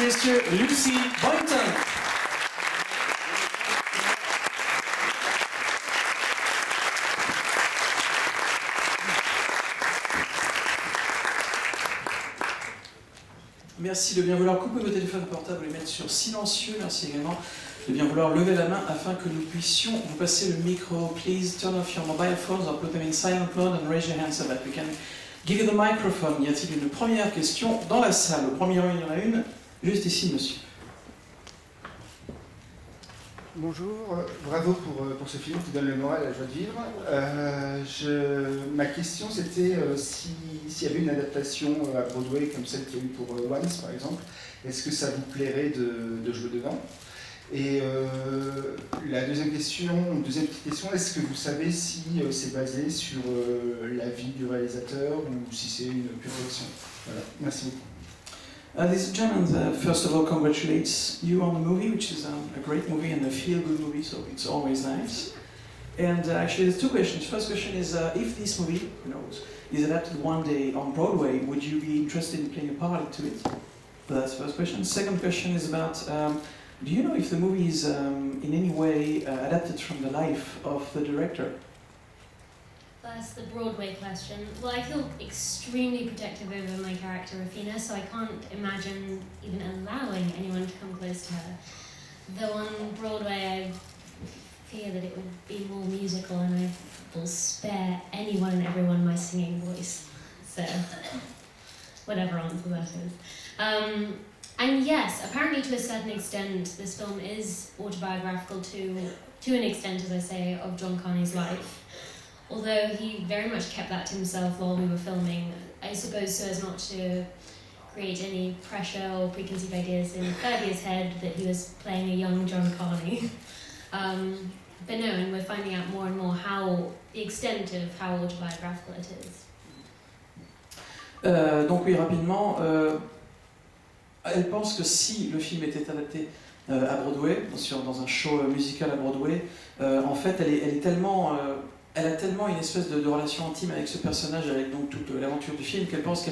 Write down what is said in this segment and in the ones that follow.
messieurs, Lucy Boynton. Merci de bien vouloir couper vos téléphones portables et les mettre sur silencieux. Merci également de bien vouloir lever la main afin que nous puissions vous passer le micro. Please turn off your mobile phones or put them in silent mode and raise your hands so that we can give you the microphone. Y a-t-il une première question dans la salle? Au premier rang, il y en a une. Juste ici, monsieur. Bonjour, bravo pour ce film qui donne le moral et la joie de vivre. Ma question c'était s'il y avait une adaptation à Broadway comme celle qu'il y a eu pour Once par exemple, est-ce que ça vous plairait de jouer dedans? Et la deuxième petite question, est-ce que vous savez si c'est basé sur la vie du réalisateur ou si c'est une pure fiction? Voilà, merci beaucoup. Ladies and gentlemen, first of all, congratulates you on the movie, which is a great movie and a feel-good movie, so it's always nice. And actually, there's two questions. First question is, if this movie, who knows, is adapted one day on Broadway, would you be interested in playing a part into it? So that's the first question. Second question is about, do you know if the movie is in any way adapted from the life of the director? First, the Broadway question. Well, I feel extremely protective over my character, Rafina, so I can't imagine even allowing anyone to come close to her. Though on Broadway, I fear that it would be more musical, and I will spare anyone and everyone my singing voice. So, whatever answer that is. And yes, apparently to a certain extent, this film is autobiographical to an extent, as I say, of John Carney's life. Although he very much kept that to himself while we were filming, I suppose so as not to create any pressure or preconceived ideas in Ferdia's head that he was playing a young John Carney. But no, and we're finding out more and more the extent of how autobiographical it is. Donc oui, rapidement, elle pense que si le film était adapté à Broadway, dans un show musical à Broadway, en fait, elle a tellement une espèce de relation intime avec ce personnage, avec donc toute l'aventure du film, qu'elle pense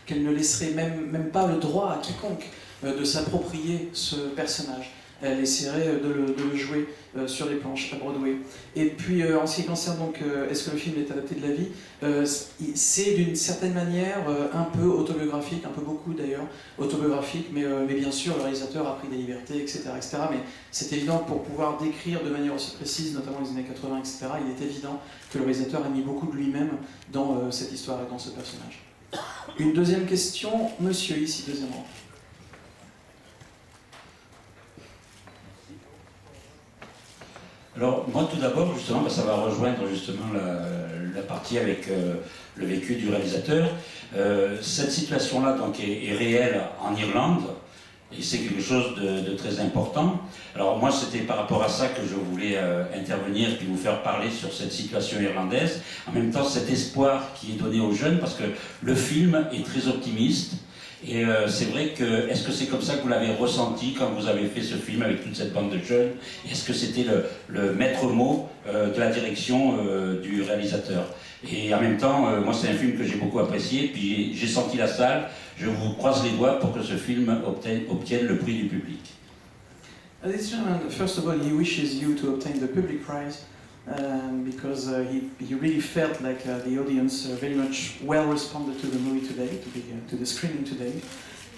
qu'elle ne laisserait même pas le droit à quiconque de s'approprier ce personnage. Elle essaierait de le jouer sur les planches à Broadway. Et puis en ce qui concerne donc est-ce que le film est adapté de la vie, c'est d'une certaine manière un peu autobiographique, un peu beaucoup d'ailleurs autobiographique, mais bien sûr le réalisateur a pris des libertés, etc. Mais c'est évident, pour pouvoir décrire de manière aussi précise, notamment les années 80, etc., il est évident que le réalisateur a mis beaucoup de lui-même dans cette histoire et dans ce personnage. Une deuxième question, monsieur ici, deuxième rang. Alors moi tout d'abord justement, ça va rejoindre justement la partie avec le vécu du réalisateur. Cette situation-là donc est réelle en Irlande et c'est quelque chose de très important. Alors moi c'était par rapport à ça que je voulais intervenir puis vous faire parler sur cette situation irlandaise. En même temps cet espoir qui est donné aux jeunes parce que le film est très optimiste. Et c'est vrai que, est-ce que c'est comme ça que vous l'avez ressenti quand vous avez fait ce film avec toute cette bande de jeunes? Est-ce que c'était le maître mot de la direction du réalisateur? Et en même temps, moi c'est un film que j'ai beaucoup apprécié, puis j'ai senti la salle, je vous croise les doigts pour que ce film obtienne le prix du public. This gentleman, first of all, he wishes you to obtain the public prize. Because he really felt like the audience very much well responded to the movie today, to the screening today.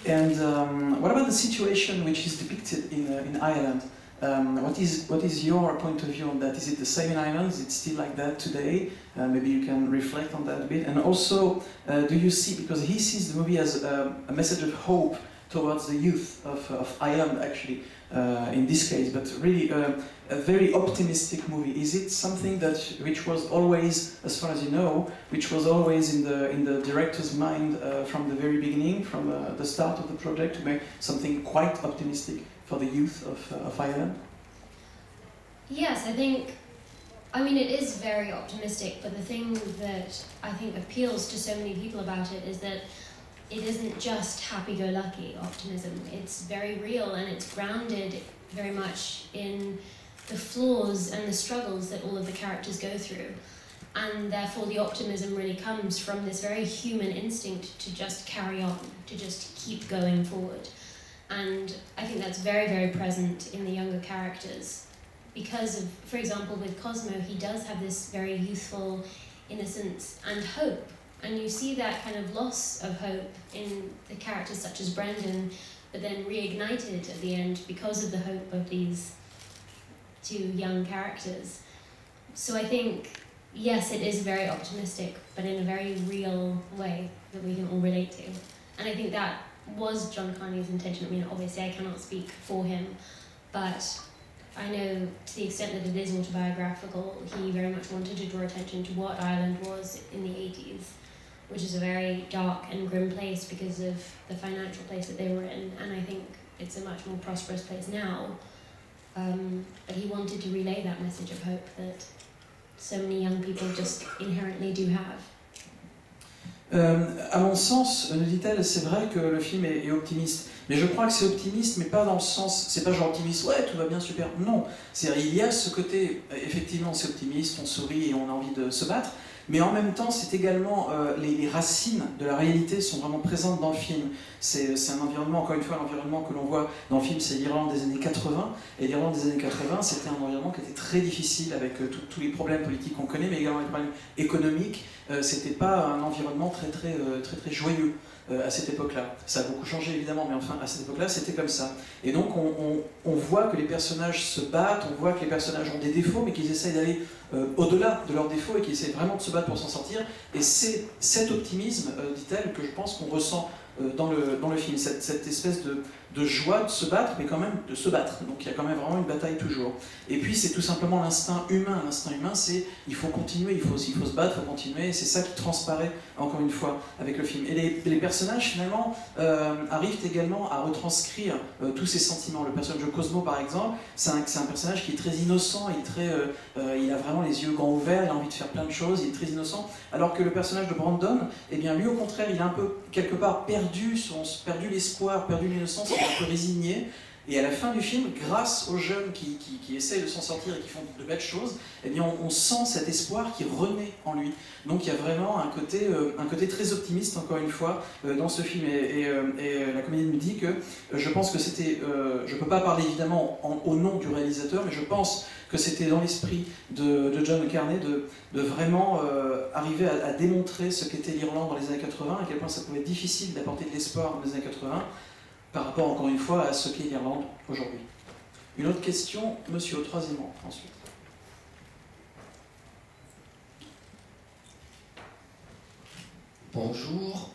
And what about the situation which is depicted in Ireland? What is your point of view on that? Is it the same in Ireland? Is it still like that today? Maybe you can reflect on that a bit. And also, do you see, because he sees the movie as a message of hope towards the youth of Ireland, actually, in this case, but really a very optimistic movie. Is it something which was always, as far as you know, which was always in the director's mind from the very beginning, from the start of the project, to make something quite optimistic for the youth of Ireland? Yes, I mean it is very optimistic, but the thing that I think appeals to so many people about it is that it isn't just happy-go-lucky optimism. It's very real and it's grounded very much in the flaws and the struggles that all of the characters go through. And therefore the optimism really comes from this very human instinct to just carry on, to just keep going forward. And I think that's very, very present in the younger characters. Because of, for example, with Cosmo, he does have this very youthful innocence and hope. And you see that kind of loss of hope in the characters such as Brendan, but then reignited at the end because of the hope of these two young characters. So I think, yes, it is very optimistic, but in a very real way that we can all relate to. And I think that was John Carney's intention. I mean, obviously I cannot speak for him, but I know to the extent that it is autobiographical, he very much wanted to draw attention to what Ireland was in the 80s, which is a very dark and grim place because of the financial place that they were in, and I think it's a much more prosperous place now. But he wanted to relay that message of hope that so many young people just inherently do have. À mon sens, nous dit-elle, c'est vrai que le film est optimiste, mais je crois que c'est optimiste, mais pas dans le sens, c'est pas genre optimiste, ouais, tout va bien, super. Non, c'est-à-dire il y a ce côté, effectivement, c'est optimiste, on sourit et on a envie de se battre, mais en même temps, c'est également les racines de la réalité sont vraiment présentes dans le film. C'est un environnement, encore une fois, l'environnement que l'on voit dans le film, c'est l'Irlande des années 80, et l'Irlande des années 80, c'était un environnement qui était très difficile avec tous les problèmes politiques qu'on connaît, mais également les problèmes économiques. C'était pas un environnement très joyeux à cette époque-là. Ça a beaucoup changé évidemment, mais enfin à cette époque-là c'était comme ça. Et donc on voit que les personnages se battent, on voit que les personnages ont des défauts, mais qu'ils essayent d'aller au-delà de leurs défauts et qu'ils essayent vraiment de se battre pour s'en sortir. Et c'est cet optimisme, dit-elle, que je pense qu'on ressent dans le film, cette espèce de joie de se battre, mais quand même de se battre. Donc il y a quand même vraiment une bataille toujours. Et puis c'est tout simplement l'instinct humain. L'instinct humain, c'est il faut continuer, il faut se battre, il faut continuer. Et c'est ça qui transparaît, encore une fois, avec le film. Et les personnages, finalement, arrivent également à retranscrire tous ces sentiments. Le personnage de Cosmo, par exemple, c'est un personnage qui est très innocent, il a vraiment les yeux grands ouverts, il a envie de faire plein de choses, il est très innocent. Alors que le personnage de Brandon, eh bien lui, au contraire, il a un peu, quelque part, perdu l'espoir, perdu l'innocence, il est un peu résigné. Et à la fin du film, grâce aux jeunes qui essayent de s'en sortir et qui font de belles choses, eh bien on sent cet espoir qui renaît en lui. Donc il y a vraiment un côté très optimiste, encore une fois, dans ce film. Et la comédienne me dit que je pense que c'était... je ne peux pas parler évidemment au nom du réalisateur, mais je pense que c'était dans l'esprit de John Carney de vraiment arriver à démontrer ce qu'était l'Irlande dans les années 80, à quel point ça pouvait être difficile d'apporter de l'espoir dans les années 80, par rapport encore une fois à ce qu'est l'Irlande aujourd'hui. Une autre question, monsieur, au troisième rang ensuite. Bonjour,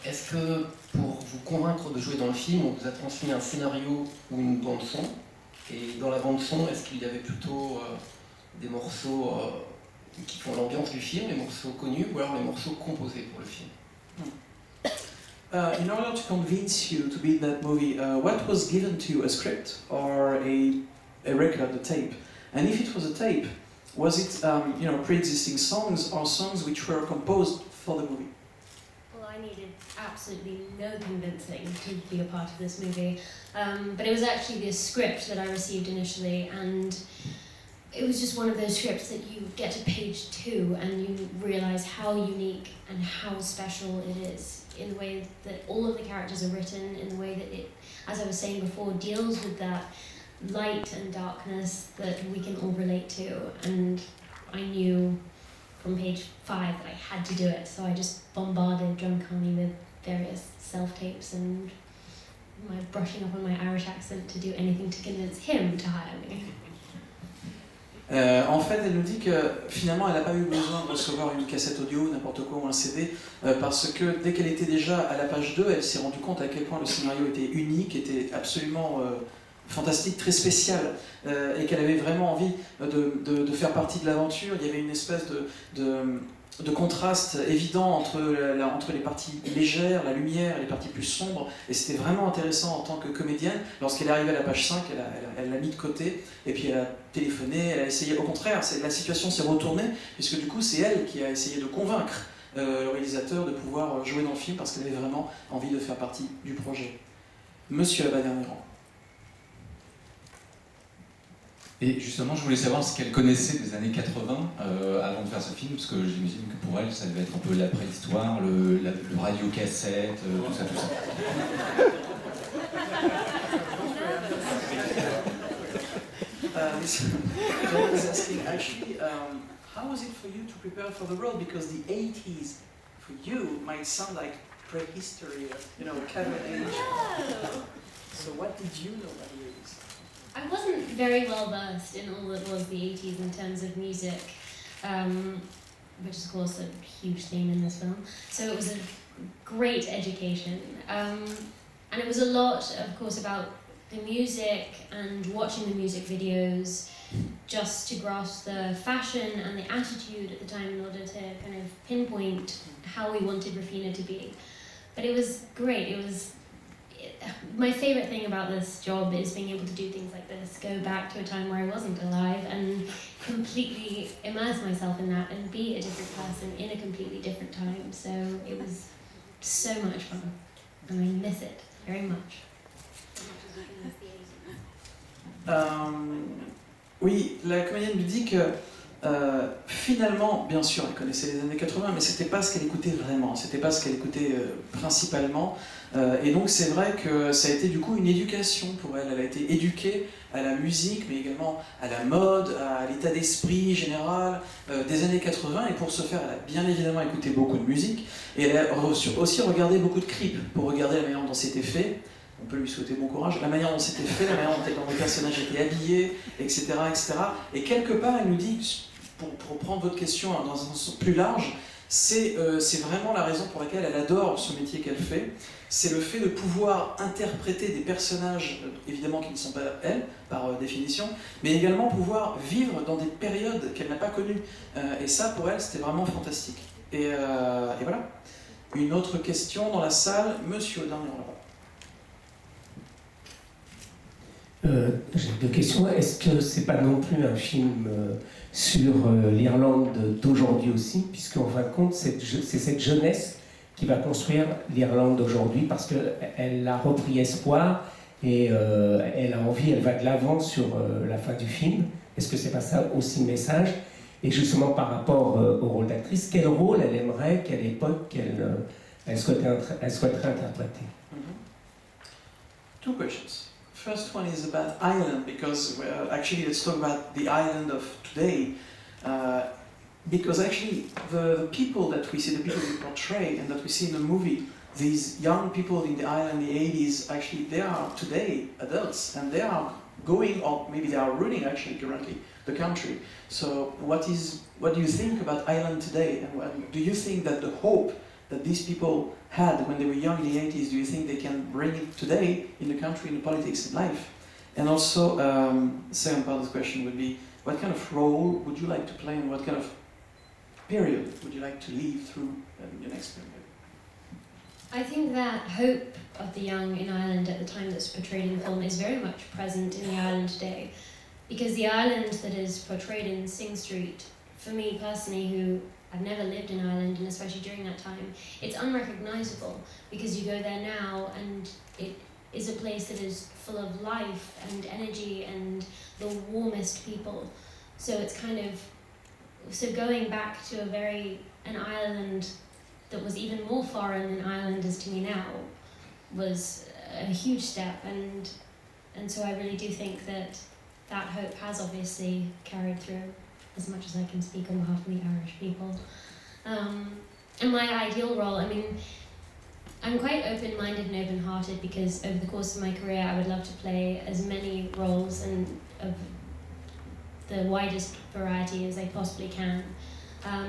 est-ce que pour vous convaincre de jouer dans le film, on vous a transmis un scénario ou une bande-son? Et dans la bande-son, est-ce qu'il y avait plutôt des morceaux qui font l'ambiance du film, les morceaux connus, ou alors les morceaux composés pour le film? In order to convince you to be in that movie, what was given to you, a script or a record, a tape? And if it was a tape, was it pre-existing songs or songs which were composed for the movie? Well, I needed absolutely no convincing to be a part of this movie, but it was actually the script that I received initially, and it was just one of those scripts that you get to page 2 and you realise how unique and how special it is, in the way that all of the characters are written, in the way that it, as I was saying before, deals with that light and darkness that we can all relate to. And I knew from page 5 that I had to do it, so I just bombarded John Carney with various self-tapes and my brushing up on my Irish accent to do anything to convince him to hire me. En fait, elle nous dit que finalement, elle n'a pas eu besoin de recevoir une cassette audio, n'importe quoi, ou un CD, parce que dès qu'elle était déjà à la page 2, elle s'est rendue compte à quel point le scénario était unique, était absolument fantastique, très spécial, et qu'elle avait vraiment envie de faire partie de l'aventure. Il y avait une espèce de contraste évident entre les parties légères, la lumière, et les parties plus sombres, et c'était vraiment intéressant en tant que comédienne. Lorsqu'elle est arrivée à la page 5, elle l'a mis de côté, et puis elle a téléphoné, elle a essayé, au contraire, la situation s'est retournée, puisque du coup c'est elle qui a essayé de convaincre le réalisateur de pouvoir jouer dans le film, parce qu'elle avait vraiment envie de faire partie du projet. Monsieur dernier rang. Et justement, je voulais savoir ce qu'elle connaissait des années 80 avant de faire ce film, parce que j'imagine que pour elle, ça devait être un peu la préhistoire, le radio-cassette, tout ça. This gentleman is asking, actually, how was it for you to prepare for the role? Because the 80s, for you, might sound like prehistory, caveat age. No! So what did you know about the 80s? I wasn't very well versed in all that was the 80s in terms of music, which is of course a huge theme in this film. So it was a great education. And it was a lot, of course, about the music and watching the music videos just to grasp the fashion and the attitude at the time in order to kind of pinpoint how we wanted Rufina to be. But it was great. My favourite thing about this job is being able to do things like this, go back to a time where I wasn't alive and completely immerse myself in that and be a different person in a completely different time. So it was so much fun and I miss it very much. Oui, la comédienne lui dit que finalement, bien sûr, elle connaissait les années 80, mais c'était pas ce qu'elle écoutait vraiment, c'était pas ce qu'elle écoutait principalement. Et donc c'est vrai que ça a été du coup une éducation pour elle. Elle a été éduquée à la musique, mais également à la mode, à l'état d'esprit général des années 80. Et pour ce faire, elle a bien évidemment écouté beaucoup de musique. Et elle a aussi regardé beaucoup de clips pour regarder la manière dont c'était fait. On peut lui souhaiter bon courage. La manière dont c'était fait, la manière dont les personnages étaient habillés, etc., etc. Et quelque part, elle nous dit, pour prendre votre question dans un sens plus large, c'est vraiment la raison pour laquelle elle adore ce métier qu'elle fait. C'est le fait de pouvoir interpréter des personnages, évidemment qui ne sont pas elle, par définition, mais également pouvoir vivre dans des périodes qu'elle n'a pas connues. Et ça, pour elle, c'était vraiment fantastique. Et voilà. Une autre question dans la salle, monsieur au dernier là-bas. J'ai deux questions. Est-ce que c'est pas non plus un film sur l'Irlande d'aujourd'hui aussi, puisque en fin de compte, c'est cette jeunesse qui va construire l'Irlande d'aujourd'hui, parce qu'elle a repris espoir et elle a envie, elle va de l'avant sur la fin du film. Est-ce que c'est pas ça aussi le message? Et justement par rapport au rôle d'actrice, quel rôle elle aimerait, quelle époque elle souhaiterait interpréter? Two questions. First one is about Ireland, because actually let's talk about the Ireland of today. Because actually the people that we see, the people we portray and that we see in the movie, these young people in the Ireland in the 80s, actually they are today adults and they are going, or maybe they are ruling actually currently the country. So what do you think about Ireland today? And do you think that the hope that these people had when they were young in the 80s, do you think they can bring it today in the country, in the politics, in life? And also, second part of the question would be, what kind of role would you like to play and what kind of period would you like to live through your next period? I think that hope of the young in Ireland at the time that's portrayed in the film is very much present in the Ireland today. Because the Ireland that is portrayed in Sing Street, for me personally, who I've never lived in Ireland, and especially during that time, it's unrecognisable because you go there now and it is a place that is full of life and energy and the warmest people. So it's kind of, so going back to an Ireland that was even more foreign than Ireland is to me now was a huge step, and so I really do think that hope has obviously carried through, as much as I can speak on behalf of the Irish people. And my ideal role, I mean, I'm quite open-minded and open-hearted because over the course of my career I would love to play as many roles and of the widest variety as I possibly can.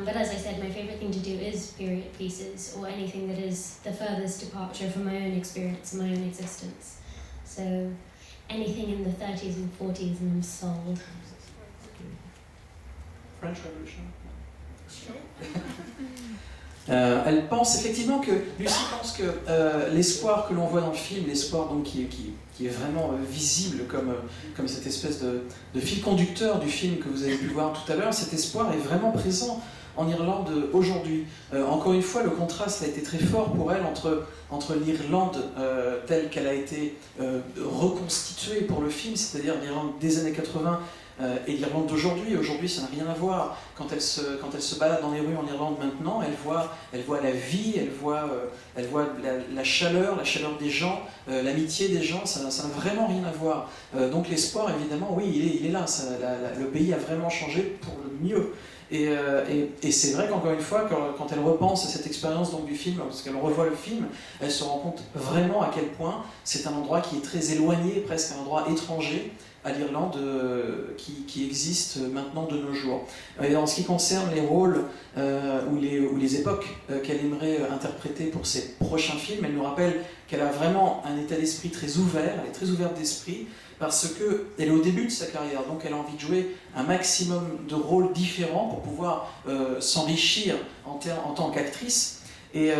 But as I said, my favourite thing to do is period pieces or anything that is the furthest departure from my own experience and my own existence. So anything in the 30s and 40s and I'm sold. French Revolution. Elle pense effectivement que, Lucie pense que l'espoir que l'on voit dans le film, l'espoir donc qui est vraiment visible comme cette espèce de fil conducteur du film que vous avez pu voir tout à l'heure, cet espoir est vraiment présent en Irlande aujourd'hui. Encore une fois, le contraste a été très fort pour elle entre l'Irlande telle qu'elle a été reconstituée pour le film, c'est-à-dire l'Irlande des années 80, et l'Irlande d'aujourd'hui. Aujourd'hui, ça n'a rien à voir. Quand elle se balade dans les rues en Irlande maintenant, elle voit la vie, elle voit la chaleur des gens, l'amitié des gens, ça n'a vraiment rien à voir. Donc l'espoir, évidemment, oui, il est là. Le pays a vraiment changé pour le mieux. Et c'est vrai qu'encore une fois, quand elle repense à cette expérience donc, du film, parce qu'elle revoit le film, elle se rend compte vraiment à quel point c'est un endroit qui est très éloigné, presque un endroit étranger à l'Irlande qui existe maintenant de nos jours. Et en ce qui concerne les rôles ou les époques qu'elle aimerait interpréter pour ses prochains films, elle nous rappelle qu'elle a vraiment un état d'esprit très ouvert, elle est très ouverte d'esprit, parce qu'elle est au début de sa carrière, donc elle a envie de jouer un maximum de rôles différents pour pouvoir s'enrichir en tant qu'actrice. Et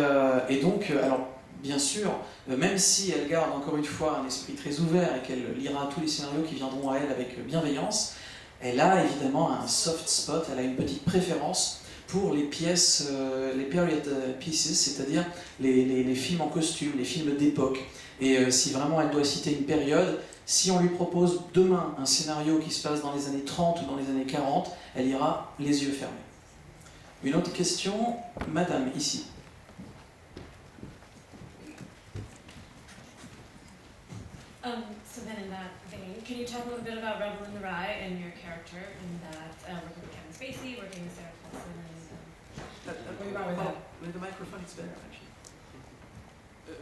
donc, alors, bien sûr, même si elle garde encore une fois un esprit très ouvert et qu'elle lira tous les scénarios qui viendront à elle avec bienveillance, elle a évidemment un soft spot, elle a une petite préférence pour les pièces, les period pieces, c'est-à-dire les films en costume, les films d'époque. Et si vraiment elle doit citer une période, si on lui propose demain un scénario qui se passe dans les années 30 ou dans les années 40, elle ira les yeux fermés. Une autre question, madame, ici. So then in that vein, can you talk a little bit about Rebel in the Rye and your character in that, working with Kevin Spacey, working with Sarah Paulson, and where you are with that? The microphone is better, actually.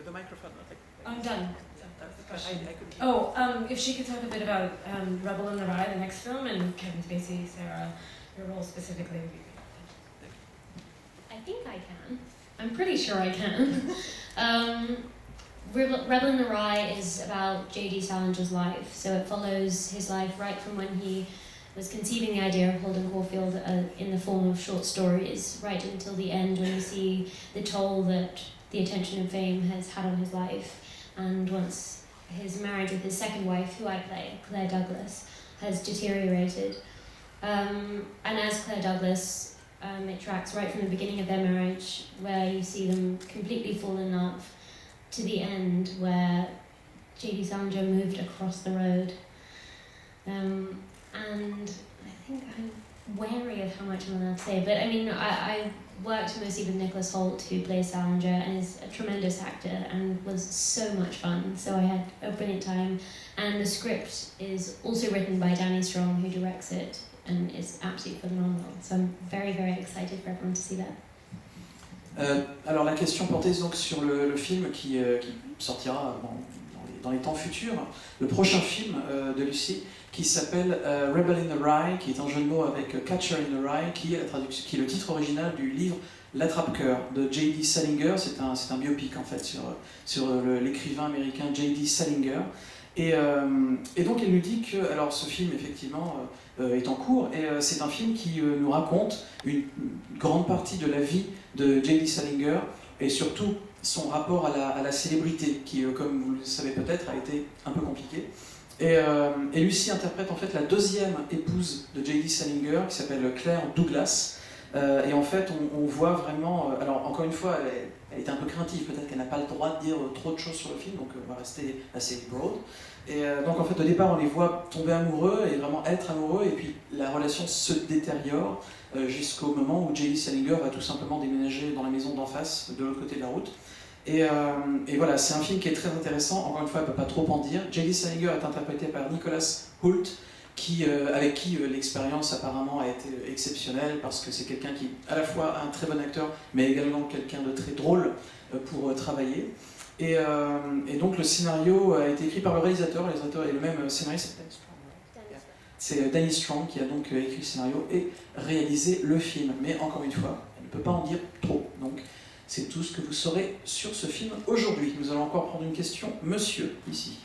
The microphone, I think. I'm done. That was the question. I couldn't hear. If she could talk a bit about Rebel in the Rye, the next film, and Kevin Spacey, Sarah, your role specifically would be great. I think I can. I'm pretty sure I can. Rebel in the Rye is about J.D. Salinger's life, so it follows his life right from when he was conceiving the idea of Holden Caulfield in the form of short stories, right until the end when you see the toll that the attention and fame has had on his life, and once his marriage with his second wife, who I play, Claire Douglas, has deteriorated. And as Claire Douglas, it tracks right from the beginning of their marriage, where you see them completely fall in love, to the end where J.D. Salinger moved across the road. And I think I'm wary of how much I'm allowed to say, but I mean, I worked mostly with Nicholas Hoult, who plays Salinger, and is a tremendous actor and was so much fun, so I had a brilliant time. And the script is also written by Danny Strong, who directs it, and is absolutely phenomenal. So I'm very, very excited for everyone to see that. Alors la question portait donc sur le film qui sortira dans les temps futurs, le prochain film de Lucy qui s'appelle Rebel in the Rye, qui est un jeu de mots avec Catcher in the Rye, qui est le titre original du livre L'Attrape-Cœur de J.D. Salinger. C'est un biopic en fait sur l'écrivain américain J.D. Salinger. Et donc elle nous dit que alors ce film effectivement est en cours et c'est un film qui nous raconte une grande partie de la vie de J.D. Salinger et surtout son rapport à la célébrité qui, comme vous le savez peut-être, a été un peu compliqué. Et Lucy interprète en fait la deuxième épouse de J.D. Salinger qui s'appelle Claire Douglas. Et en fait on voit vraiment, alors encore une fois elle était un peu craintive, peut-être qu'elle n'a pas le droit de dire trop de choses sur le film, donc on va rester assez broad. Et donc en fait au départ on les voit tomber amoureux et vraiment être amoureux, et puis la relation se détériore jusqu'au moment où J.D. Salinger va tout simplement déménager dans la maison d'en face, de l'autre côté de la route. Et voilà, c'est un film qui est très intéressant, encore une fois elle ne peut pas trop en dire. J.D. Salinger est interprété par Nicholas Hoult, avec qui l'expérience apparemment a été exceptionnelle, parce que c'est quelqu'un qui à la fois un très bon acteur, mais également quelqu'un de très drôle pour travailler. Et donc le scénario a été écrit par le réalisateur est le même scénariste, c'est Danny Strong qui a donc écrit le scénario et réalisé le film. Mais encore une fois, elle ne peut pas en dire trop. Donc c'est tout ce que vous saurez sur ce film aujourd'hui. Nous allons encore prendre une question. Monsieur, ici.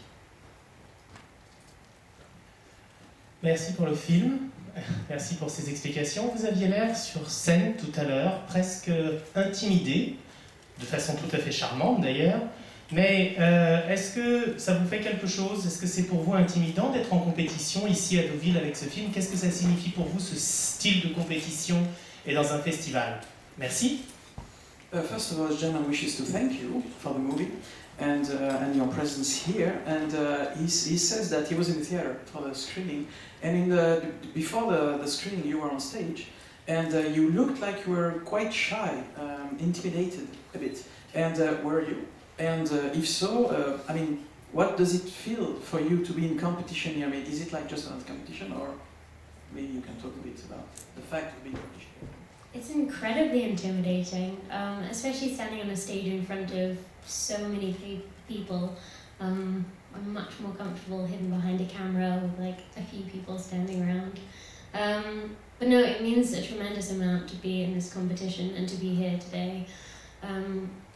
Merci pour le film, merci pour ces explications. Vous aviez l'air sur scène tout à l'heure, presque intimidé, de façon tout à fait charmante d'ailleurs. Mais est-ce que ça vous fait quelque chose? Est-ce que c'est pour vous intimidant d'être en compétition ici à Deauville avec ce film? Qu'est-ce que ça signifie pour vous, ce style de compétition et dans un festival. Merci. First of all, Gemma wishes to thank you for the movie and your presence here. And he says that he was in the theater for the screening, and before the screening, you were on stage, and you looked like you were quite shy, intimidated a bit. And were you? And if so, I mean, what does it feel for you to be in competition here? I mean, is it like just another competition, or maybe you can talk a bit about the fact of being competition? It's incredibly intimidating, especially standing on a stage in front of so many people. I'm much more comfortable hidden behind a camera with like a few people standing around. But no, it means a tremendous amount to be in this competition and to be here today.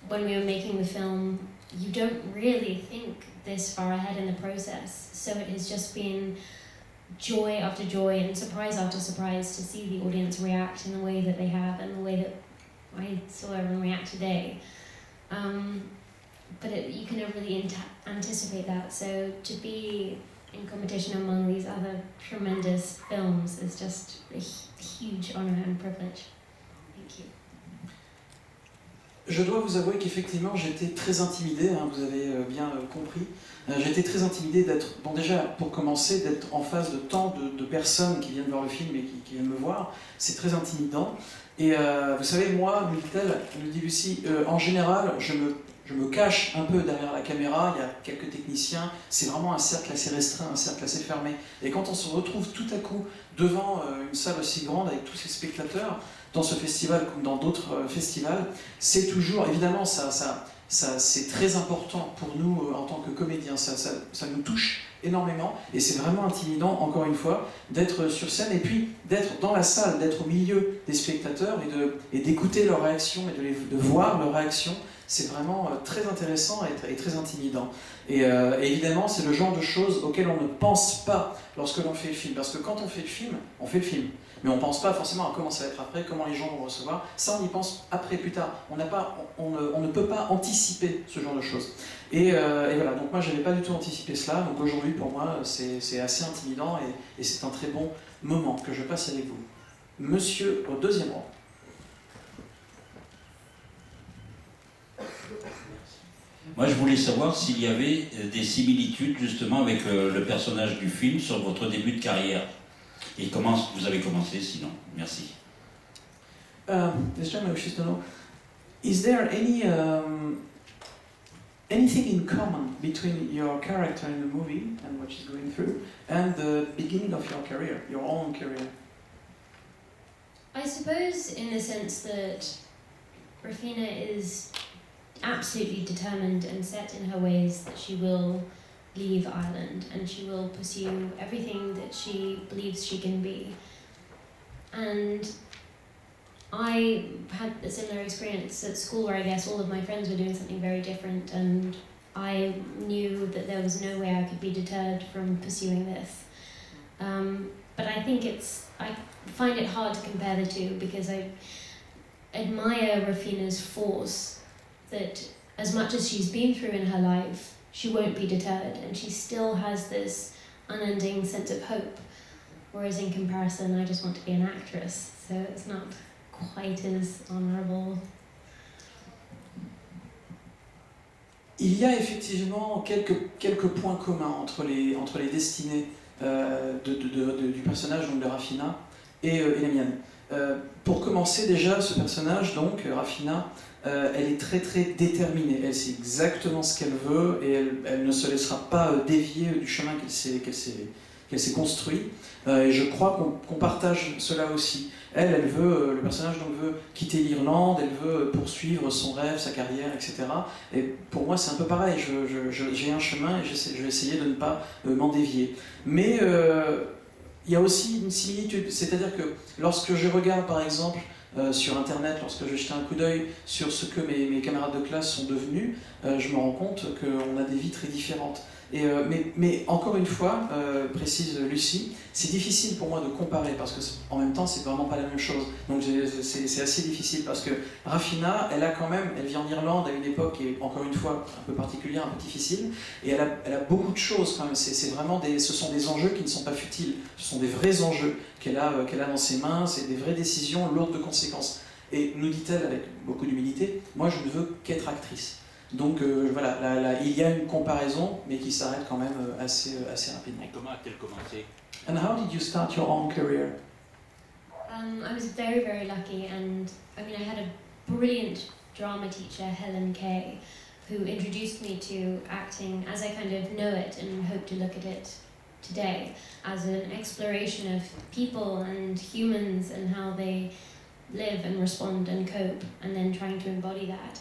When we were making the film, you don't really think this far ahead in the process, so it has just been joy after joy and surprise after surprise to see the audience react in the way that they have and the way that I saw everyone react today. But you can never really anticipate that, so to be in competition among these other tremendous films is just a huge honor and privilege. Thank you. Je dois vous avouer qu'effectivement j'étais très intimidé, hein, vous avez bien compris. J'étais très intimidé d'être, bon déjà pour commencer, d'être en face de tant de personnes qui viennent voir le film et qui viennent me voir, c'est très intimidant. Et vous savez, moi, Mictel, me dit Lucie, en général, je me cache un peu derrière la caméra, il y a quelques techniciens, c'est vraiment un cercle assez restreint, un cercle assez fermé. Et quand on se retrouve tout à coup devant une salle aussi grande avec tous ces spectateurs, dans ce festival comme dans d'autres festivals, c'est toujours, évidemment, c'est très important pour nous en tant que comédiens, ça nous touche énormément et c'est vraiment intimidant, encore une fois, d'être sur scène et puis d'être dans la salle, d'être au milieu des spectateurs et d'écouter leurs réactions et de voir leurs réactions. C'est vraiment très intéressant et très intimidant. Et évidemment, c'est le genre de choses auxquelles on ne pense pas lorsque l'on fait le film. Parce que quand on fait le film, on fait le film. Mais on ne pense pas forcément à comment ça va être après, comment les gens vont recevoir. Ça, on y pense après, plus tard. On ne peut pas anticiper ce genre de choses. Et voilà, donc moi, je n'avais pas du tout anticipé cela. Donc aujourd'hui, pour moi, c'est assez intimidant et c'est un très bon moment que je passe avec vous. Monsieur au deuxième rang. Moi, je voulais savoir s'il y avait des similitudes justement avec le personnage du film sur votre début de carrière. Et comment vous avez commencé sinon? Merci. This gentleman wishes to know, is there anything in common between your character in the movie and what she's going through and the beginning of your career, your own career? I suppose in the sense that Rafina is absolutely determined and set in her ways that she will leave Ireland and she will pursue everything that she believes she can be. And I had a similar experience at school where I guess all of my friends were doing something very different and I knew that there was no way I could be deterred from pursuing this. But I think I find it hard to compare the two because I admire Rafina's force that as much as she's been through in her life, she won't be deterred and she still has this unending sense of hope. Whereas in comparison, I just want to be an actress, so it's not quite as honorable. Il y a effectivement quelques points communs entre les destinées du personnage donc de Rafina et la mienne. Pour commencer déjà, ce personnage, donc Rafina, elle est très très déterminée, elle sait exactement ce qu'elle veut et elle ne se laissera pas dévier du chemin qu'elle s'est construit. Et je crois qu'on partage cela aussi. Elle le personnage donc veut quitter l'Irlande, elle veut poursuivre son rêve, sa carrière, etc. Et pour moi c'est un peu pareil, j'ai un chemin et je vais essayer de ne pas m'en dévier. Mais il y a aussi une similitude, c'est-à-dire que lorsque je regarde par exemple sur internet, lorsque je jette un coup d'œil sur ce que mes camarades de classe sont devenus, je me rends compte qu'on a des vies très différentes. Mais encore une fois, précise Lucie, c'est difficile pour moi de comparer parce que en même temps c'est vraiment pas la même chose. Donc c'est assez difficile parce que Rafina, elle vit en Irlande à une époque qui est encore une fois un peu particulière, un peu difficile, et elle a beaucoup de choses quand même. Ce sont des enjeux qui ne sont pas futiles, ce sont des vrais enjeux qu'elle a dans ses mains, c'est des vraies décisions lourdes de conséquences. Et nous dit-elle avec beaucoup d'humilité, moi je ne veux qu'être actrice. Donc voilà, il y a une comparaison, mais qui s'arrête quand même assez rapidement. Et comment a-t-elle commencé? And how did you start your own career? I was very, very lucky, and I mean, I had a brilliant drama teacher, Helen Kay, who introduced me to acting as I kind of know it and hope to look at it today, as an exploration of people and humans and how they live and respond and cope, and then trying to embody that.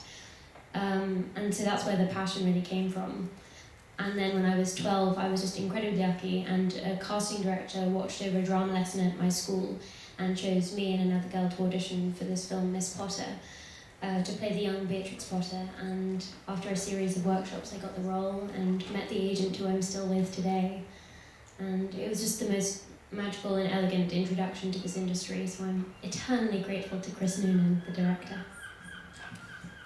And so that's where the passion really came from. And then when I was 12, I was just incredibly lucky, and a casting director watched over a drama lesson at my school and chose me and another girl to audition for this film, Miss Potter, to play the young Beatrix Potter. And after a series of workshops, I got the role and met the agent who I'm still with today. And it was just the most magical and elegant introduction to this industry, so I'm eternally grateful to Chris Noonan, the director.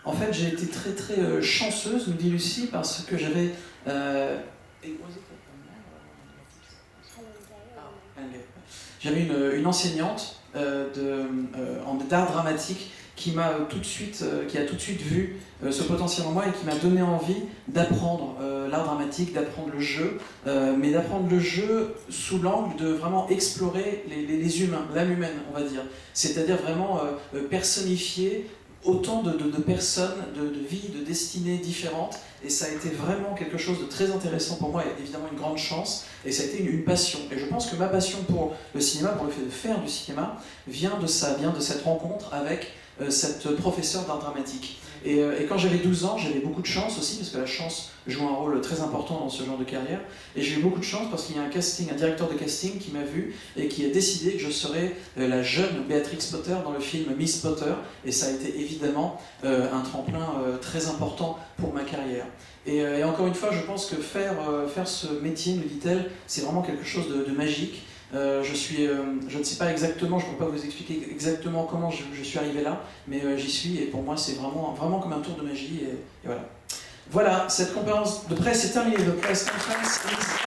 En fait, j'ai été très très chanceuse, nous dit Lucie, parce que j'avais... J'avais une enseignante d'art dramatique qui a tout de suite vu ce potentiel en moi et qui m'a donné envie d'apprendre l'art dramatique, d'apprendre le jeu, mais d'apprendre le jeu sous l'angle de vraiment explorer les humains, l'âme humaine, on va dire. C'est-à-dire vraiment personnifier autant de personnes, de vies, de destinées différentes, et ça a été vraiment quelque chose de très intéressant pour moi, et évidemment une grande chance, et ça a été une passion. Et je pense que ma passion pour le cinéma, pour le fait de faire du cinéma, vient de cette rencontre avec cette professeure d'art dramatique. Et quand j'avais 12 ans, j'avais beaucoup de chance aussi, parce que la chance joue un rôle très important dans ce genre de carrière, et j'ai eu beaucoup de chance parce qu'il y a un directeur de casting qui m'a vu et qui a décidé que je serais la jeune Beatrix Potter dans le film Miss Potter, et ça a été évidemment un tremplin très important pour ma carrière. Et encore une fois, je pense que faire ce métier, me dit-elle, c'est vraiment quelque chose de magique. Je ne sais pas exactement, je ne peux pas vous expliquer exactement comment je suis arrivé là, mais j'y suis, et pour moi c'est vraiment comme un tour de magie, et voilà. Voilà, cette conférence de presse est terminée. The press conference is